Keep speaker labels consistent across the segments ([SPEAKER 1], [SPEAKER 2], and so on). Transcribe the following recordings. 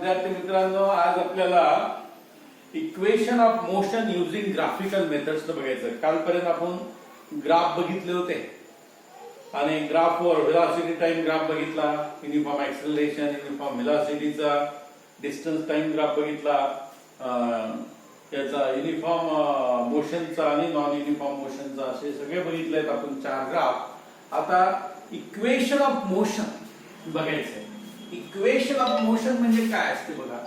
[SPEAKER 1] विद्यार्थी मित्रांनो, आज आपल्याला equation of motion using graphical methods बघायचं. कालपर्यंत आपण ग्राफ बघितले होते आणि ग्राफवर व्हेलॉसिटी टाइम ग्राफ बघितला, युनिफॉर्म ऍक्सेलरेशन, युनिफॉर्म व्हेलॉसिटीचा डिस्टन्स टाइम ग्राफ बघितला, त्याचा युनिफॉर्म मोशनचा आणि नॉन युनिफॉर्म मोशनचा, असे सगळे बघितलेत आपण 4 ग्राफ. आता इक्वेशन ऑफ मोशन बघायचंय. इक्वेशन ऑफ मोशन म्हणजे काय असते बघा.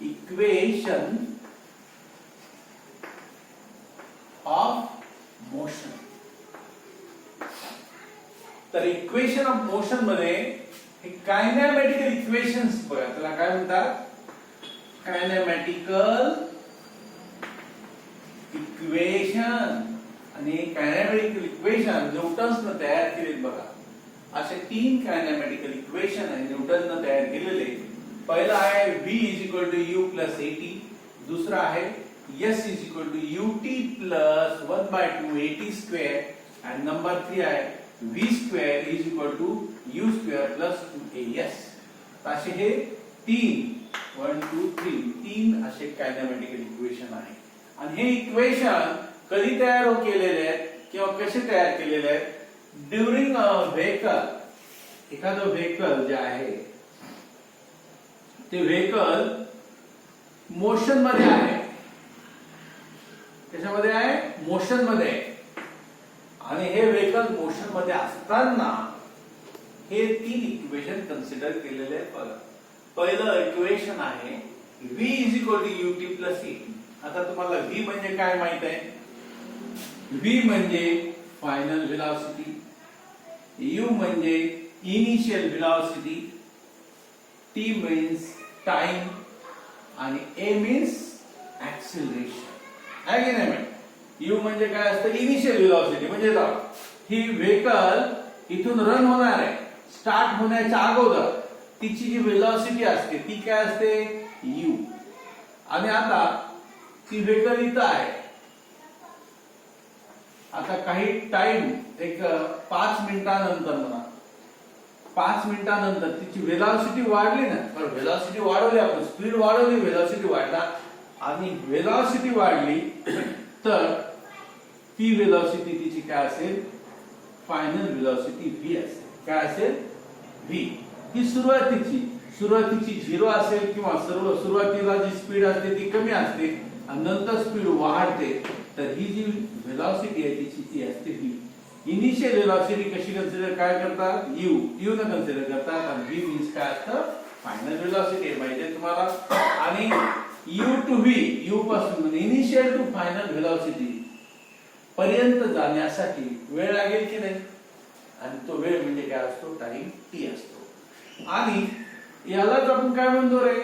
[SPEAKER 1] Equation of motion. तर इक्वेशन ऑफ मोशन मध्ये हे कायनेमॅटिकल इक्वेशन्स बघा, त्याला काय म्हणतात? कायनेमॅटिकल इक्वेशन. आणि कायनेमॅटिकल इक्वेशन न्यूटन्सने तयार केले बघा. असे 3 कायनेमॅटिकल इक्वेशन आहे न्यूटनने तयार केलेले. पहिला आहे v = u + at. दुसरा आहे s = ut + 1/2 at². आणि नंबर 3 आहे v² = u² + 2as. असे हे 1 2 3 असे कायनेमॅटिकल इक्वेशन आहे. आणि हे इक्वेशन कधी तयार केलेले आहेत किंवा कसे तयार केलेले आहेत? During a vehicle. एखादं व्हेकल जे आहे ते व्हेकल मोशन मध्ये आहे. कशामध्ये आहे? मोशन मध्ये. आणि हे व्हेकल मोशन मध्ये असताना हे 3 इक्वेशन कन्सिडर केलेले आहेत बघा. पहिलं इक्वेशन आहे v = ut + at. आता तुम्हाला v म्हणजे काय माहित आहे? v म्हणजे फायनल व्हेलॉसिटी, u म्हणजे initial velocity, t means time आणि a मीन्स ऍक्सिलरेशन. आहे की नाही? u म्हणजे काय असतं? Initial velocity. म्हणजे ही व्हेकल इथून रन होणार आहे, स्टार्ट होण्याच्या अगोदर तिची जी व्हेलॉसिटी असते ती काय असते? u. आणि आता ती व्हेकल इथं आहे. आता काही टाइम एक 5 मिनिटानंतर म्हणा, 5 मिनिटानंतर तिची व्हेलॉसिटी वाढली ना. तर व्हेलॉसिटी वाढवली, आपण स्पीड वाढवली, व्हेलॉसिटी वाढला. आणि व्हेलॉसिटी वाढली तर ती व्हेलॉसिटी तिची काय असेल? फायनल व्हेलॉसिटी v असेल. काय असेल? v. ही सुरुवातीची 0 असेल किंवा सुरुवातीला जी स्पीड असते ती कमी असते आणि नंतर स्पीड वाढते. तर ही जी व्हेलॉसिटी आहे ती असते v. इनिशियल व्हेलॉसिटी कशी कन्सिडर काय करतात? u न कन्सिडर करतात. आणि v मीन्स काय असतं? फायनल व्हेलॉसिटी माहिती तुम्हाला. आणि u to v, u पासून म्हणजे इनिशियल टू फायनल व्हेलॉसिटी पर्यंत जाण्यासाठी वेळ लागेल की नाही? आणि तो वेळ म्हणजे काय असतो? टाइम t असतो. आणि यालाच आपण काय म्हणतो रे?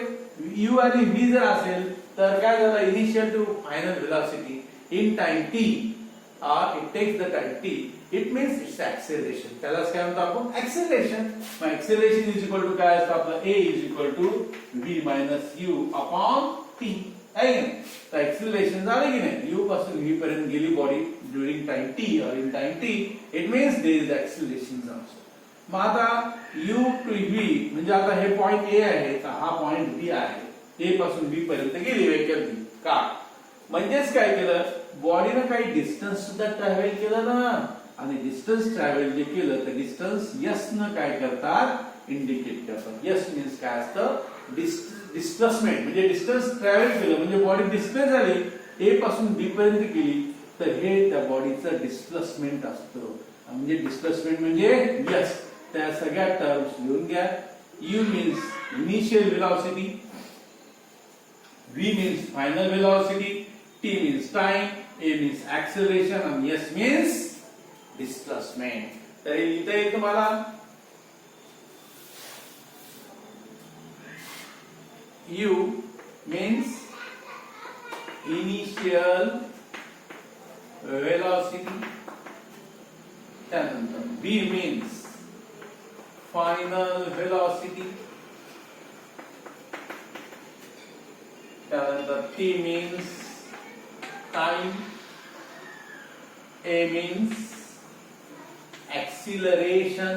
[SPEAKER 1] u आणि v जर असेल तर काय झालं? Initial to final velocity in time t, it takes the time t, it means it's acceleration. त्यालाच काय म्हणतो आपण? ऍक्सेलरेशन. मग ऍक्सेलरेशन इज इक्वल टू काय असतं आपलं? a = v - u t. आहे की? तर ऍक्सेलरेशन झालं की नाही? u पासून v पर्यंत गेली body during time t or in time t, it means there is acceleration also. मग आता u to v म्हणजे आता हे पॉइंट a आहे तर हा पॉइंट b आहे. a पासून b पर्यंत गेली व्हेकल का? म्हणजेच काय केलं? बॉडीने काही डिस्टन्स सुद्धा ट्रॅव्हल केलं ना. आणि डिस्टन्स ट्रॅव्हल जे केलं तर डिस्टन्स s न काय करतात? इंडिकेट करतात. s मीन्स काय असतं? डिस्प्लेसमेंट. म्हणजे डिस्टन्स ट्रॅव्हल केलं म्हणजे बॉडी डिस्प्लेस झाली, a पासून b पर्यंत गेली तर हे त्या बॉडीचं डिस्प्लेसमेंट असतं. म्हणजे डिस्प्लेसमेंट म्हणजे s. त्या सगळ्या टर्म्स लिहून घ्या. u means initial velocity, v means final velocity, t means time, a means acceleration and s means displacement. तर इथे तुम्हाला u means initial velocity, त्यानंतर v means final velocity, त्यानंतर t means time, a means acceleration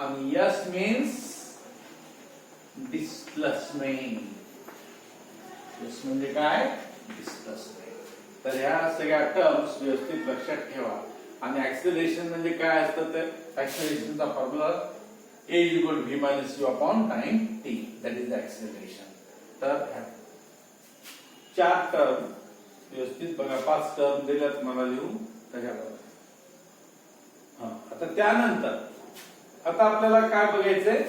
[SPEAKER 1] आणि S means displacement. S म्हणजे काय? Displacement. तर ह्या सगळ्या टर्म्स व्यवस्थित लक्षात ठेवा. आणि ऍक्सेलरेशन म्हणजे काय असतं? तर ऍक्सेलरेशनचा formula A equal to v minus u upon time t. That is the acceleration. तर चार टर्म व्यवस्थित बघा. 5 टर्म दिल्यात मला लिहून त्याच्याबरोबर. आता त्यानंतर आता आपल्याला काय बघायचंय?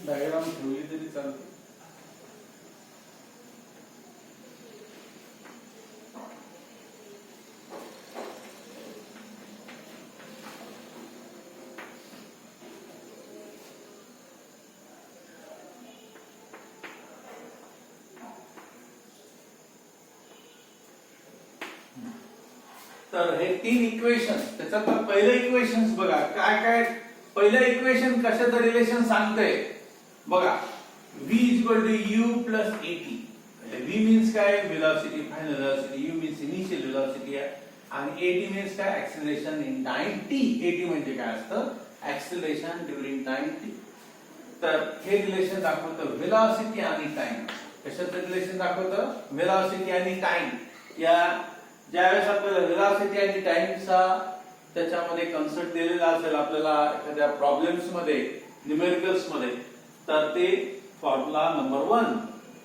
[SPEAKER 1] डायग्राम ठेवली तरी चालते. तर हे 3 इक्वेशन. त्याच्यात पहिलं इक्वेशन्स बघा काय काय. पहिलं इक्वेशन कशाचं रिलेशन सांगतंय बघा. v equal to u plus at. v means काय? velocity, final velocity. u means initial velocity आहे. आणि at means काय? acceleration in time t. at म्हणजे काय असतं? acceleration during time t. तर हे रिलेशन दाखवतं velocity आणि टाइम. कशाचं रिलेशन दाखवतं? velocity आणि टाइम. या ज्यावेळेस आपल्याला velocity आणि टाइमचा त्याच्यामध्ये कन्सेप्ट दिलेला असेल आपल्याला एखाद्या प्रॉब्लेम्स मध्ये, न्यूमेरिकल्स मध्ये, तर ते फॉर्म्युला नंबर 1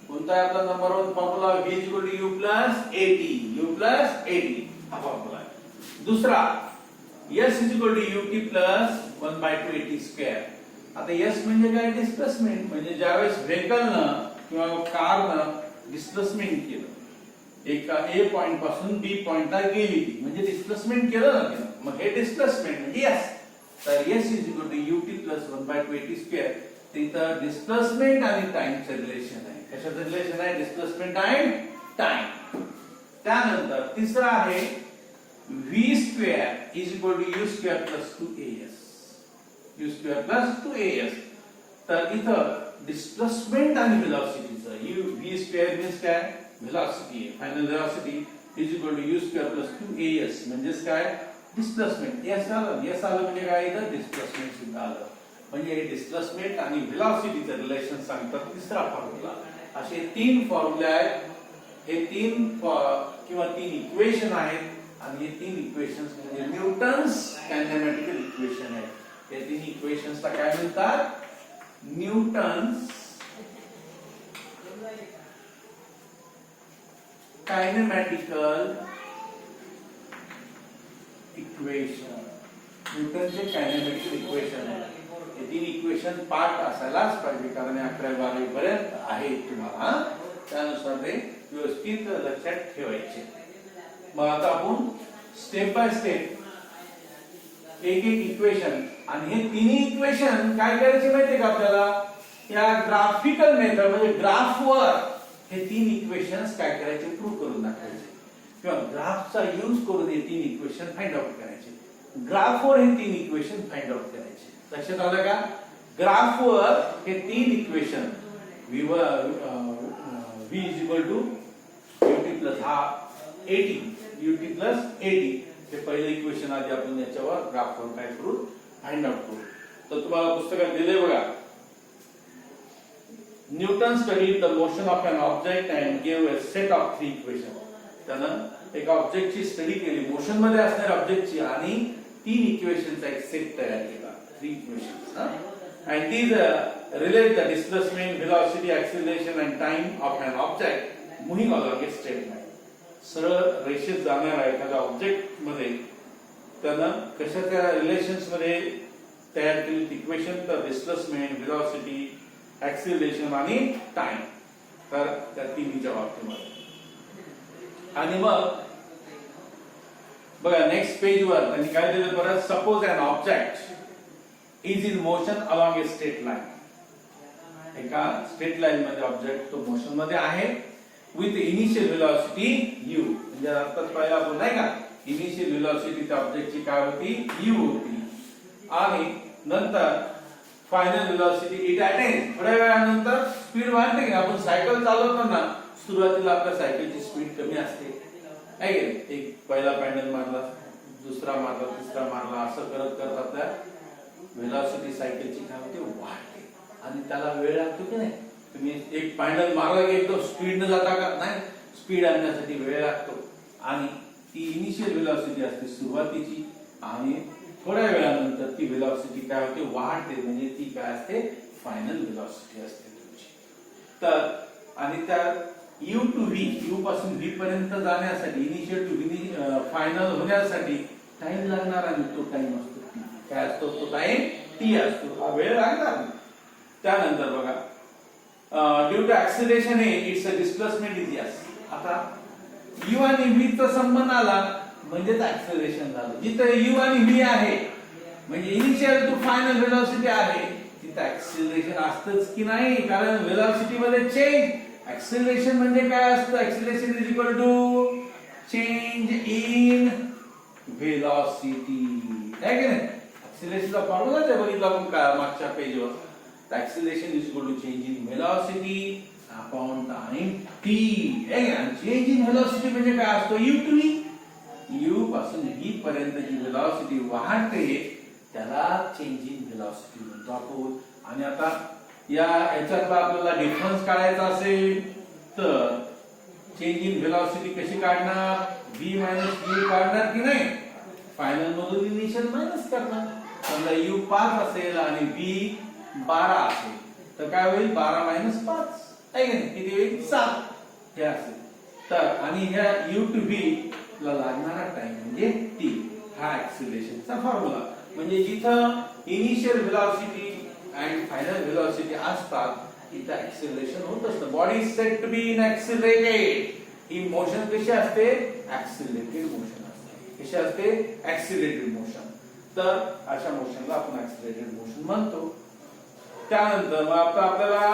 [SPEAKER 1] कोणता आहे? आपला number 1 formula v equal to u plus at. u plus at हा फॉर्म्युला आहे. दुसरा s equal to ut plus 1/2 at square. आता s म्हणजे काय? डिस्प्लेसमेंट. म्हणजे ज्यावेळेस व्हेकलनं किंवा कारनं डिस्प्लेसमेंट केलं, एका A पॉइंट पासून B पॉइंटला गेली ती म्हणजे डिस्प्लेसमेंट केलं ना तिने. मग हे डिस्प्लेसमेंट म्हणजे S. तर S is equal to ut plus 1/2 at square. तिथं डिस्प्लेसमेंट आणि टाइमचं रिलेशन आहे. कशाचं रिलेशन आहे? डिस्प्लेसमेंट आणि टाइम. त्यानंतर तिसरा आहे v square is equal to u square plus 2as. u square plus 2as. तर इथं डिस्प्लेसमेंट आणि व्हेलॉसिटीचं v square means काय? velocity. Final velocity is equal to u square plus 2as. म्हणजेच काय? डिस्प्लेसमेंट. s आलं म्हणजे काय? इथं डिस्प्लेसमेंट सुद्धा आलं. म्हणजे डिस्प्लेसमेंट आणि व्हेलॉसिटीचं रिलेशन सांगतात तिसरा फॉर्म्युला. असे 3 फॉर्म्युले आहेत. हे 3 किंवा 3 इक्वेशन आहेत. आणि हे 3 इक्वेशन्स म्हणजे न्यूटन्स कायनेमॅटिकल इक्वेशन आहेत. हे 3 इक्वेशन्सला काय म्हणतात? Newton's kinematical equation. न्यूटनचे कायनेमॅटिकल इक्वेशन आहे. हे 3 इक्वेशन पाठ असायलाच पाहिजे कारण 11वी 12वी पर्यंत आहे तुम्हाला. त्यानुसार ते व्यवस्थित लक्षात ठेवायचे. मग आता आपण स्टेप बाय स्टेप एक एक इक्वेशन. आणि हे तिन्ही इक्वेशन काय करायचे माहितीये का आपल्याला? या ग्राफिकल मेथड म्हणजे ग्राफवर हे 3 इक्वेशन्स काय करायचे? प्रूव्ह करून दाखवायचे किंवा ग्राफचा यूज करून हे 3 इक्वेशन फाइंड आउट करायचे. ग्राफवर हे 3 इक्वेशन फाइंड आउट करायचे. लक्षात आलं का? ग्राफवर हे 3 equation v is equal to ut plus at. ut plus at हे पहिलं इक्वेशन आधी आपण याच्यावर ग्राफवर काय करू? फाइंड आउट करू. तर तुम्हाला पुस्तकात दिले बघा. Newton studied the motion of an object and gave a set of 3 equations. त्यानं एका ऑब्जेक्टची स्टडी केली, मोशन मध्ये असणाऱ्या ऑब्जेक्टची, आणि 3 इक्वेशनचा एक सेट तयार केला. 3 equations. And these relate the displacement, velocity, acceleration and time of an object moving along a straight line. सरळ रेषेत जाणाऱ्या एखाद्या ऑब्जेक्ट मध्ये त्यानं कशाच्या रिलेशन्स मध्ये तयार केली इक्वेशन? तर डिस्प्लेसमेंट, व्हेलॉसिटी, ऍक्सिलरेशन आणि टाइम. तर त्या तिन्हीच्या बाबतीमध्ये. आणि मग बघा नेक्स्ट पेज वर त्यांनी काय दिलं बरं? Suppose an object is in motion along a straight line. एका स्ट्रेट लाईन मध्ये ऑब्जेक्ट तो मोशन मध्ये आहे विथ इनिशियल व्हेलॉसिटी u. म्हणजे आताच पाहिलं आपण नाही का? इनिशियल व्हेलॉसिटी त्या ऑब्जेक्टची काय होती? u होती. आणि नंतर फायनल व्हेलॉसिटी इट अटेन्स थोड्या वेळानंतर स्पीड वाढते की आपण सायकल चालवताना सुरुवातीला आपल्या सायकलची स्पीड कमी असते आहे की नाही? एक पहिला पॅडल मारला, दुसरा मारला, तिसरा मारला, असं करत करत आपल्या व्हेलॉसिटी सायकलची काय होते वाढते आणि त्याला वेळ लागतो की नाही. तुम्ही एक पॅडल मारला की एकदम स्पीड न जाता का नाही, स्पीड आणण्यासाठी वेळ लागतो आणि ती इनिशियल व्हेलॉसिटी असते सुरुवातीची आणि थोड्या वेळानंतर ती व्हेलॉसिटी काय होते वाढते, म्हणजे ती काय असते फायनल व्हेलॉसिटी असते तुमची. तर आणि त्या u टू v, u पासून v पर्यंत जाण्यासाठी इनिशियल टू फायनल होण्यासाठी टाइम लागणार आणि तो टाइम असतो t. काय असतो तो टाइम t असतो, हा वेळ लागणार. त्यानंतर बघा due to acceleration it's a displacement is yes. आता u आणि v चा संबंध आला म्हणजेच ऍक्सिलरेशन झालं. जिथे u आणि v आहे म्हणजे इनिशियल टू फायनल व्हेलॉसिटी आहे तिथे ऍक्सिलरेशन असतंच की नाही, कारण व्हेलॉसिटी मध्ये चेंज. ऍक्सिलरेशन म्हणजे काय असतं, acceleration is equal to change in velocity आहे की नाही. ऍक्सिलरेशनचा फॉर्म्युला जे बघितला आपण मागच्या पेजवर, acceleration is equal to change in velocity upon time t. Change in velocity म्हणजे काय असतो u टू v. u पासून v पर्यंत जी व्हेलॉसिटी वाढते त्याला चेंज इन व्हेलॉसिटी म्हणतो आपण. आणि आता याच्यातला आपल्याला डिफरन्स काढायचा असेल तर चेंज इन व्हेलॉसिटी कशी काढणार, v मायनस u काढणार की नाही, फायनल मधून इनिशियल मायनस करणार. समजा u 5 असेल आणि v 12 असेल तर काय होईल 12 मायनस 5 आहे की नाही, किती होईल 7 हे असेल. तर आणि ह्या u टू v ला लागणारा टाइम म्हणजे t. हा ऍक्सिलरेशनचा फॉर्म्युला. म्हणजे जिथं initial velocity and final velocity असतात तिथं ऍक्सिलरेशन होत असतं. Body is said to be in accelerated. ही मोशन कशी असते, ऍक्सिलरेटेड मोशन असते. कशी असते, ऍक्सिलरेटेड मोशन. तर अशा मोशनला आपण ऍक्सिलरेटेड मोशन म्हणतो. त्यानंतर मग आपल्याला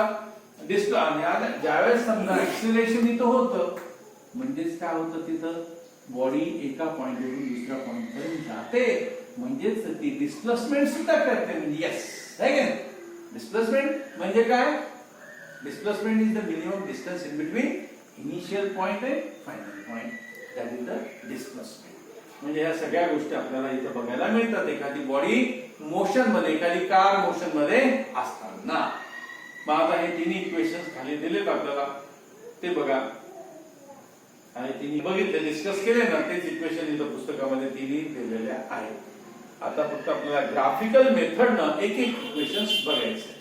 [SPEAKER 1] आणि ज्यावेळेस समजा ऍक्सिलरेशन इथं होतं म्हणजेच काय होतं तिथं बॉडी एका पॉइंटवरून दुसऱ्या पॉइंट पर्यंत जाते, म्हणजेच ती डिस्प्लेसमेंट सुद्धा करते. म्हणजे यस आहे का. डिस्प्लेसमेंट म्हणजे काय, displacement is the minimum distance in between initial point and final point, that is the displacement. म्हणजे ह्या सगळ्या गोष्टी आपल्याला इथं बघायला मिळतात एखादी बॉडी मोशन मध्ये, एखादी कार मोशन मध्ये असताना. मग आता हे तिन्ही इक्वेशन्स खाली दिलेत आपल्याला, ते बघा. आणि तिन्ही बघितले, डिस्कस केले ना, तेच इक्वेशन इथं पुस्तकामध्ये तिन्ही दिलेल्या आहेत. आता फक्त आपल्याला ग्राफिकल मेथडनं एक एक इक्वेशन्स बघायचे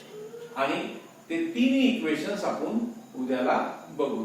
[SPEAKER 1] आणि ते तिन्ही इक्वेशन्स आपण उद्याला बघू.